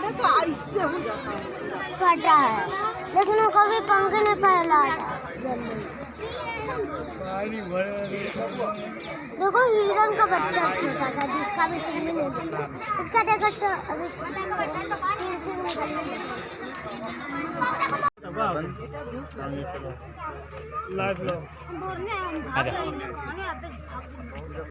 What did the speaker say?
है तो ऐसे हो जाता है, फटा है, लेकिन वो कभी पंखे ने फैला देखो हिरन का बच्चा छोटा था जिसका भी सिंह नहीं था, इसका देखो लाइव लो।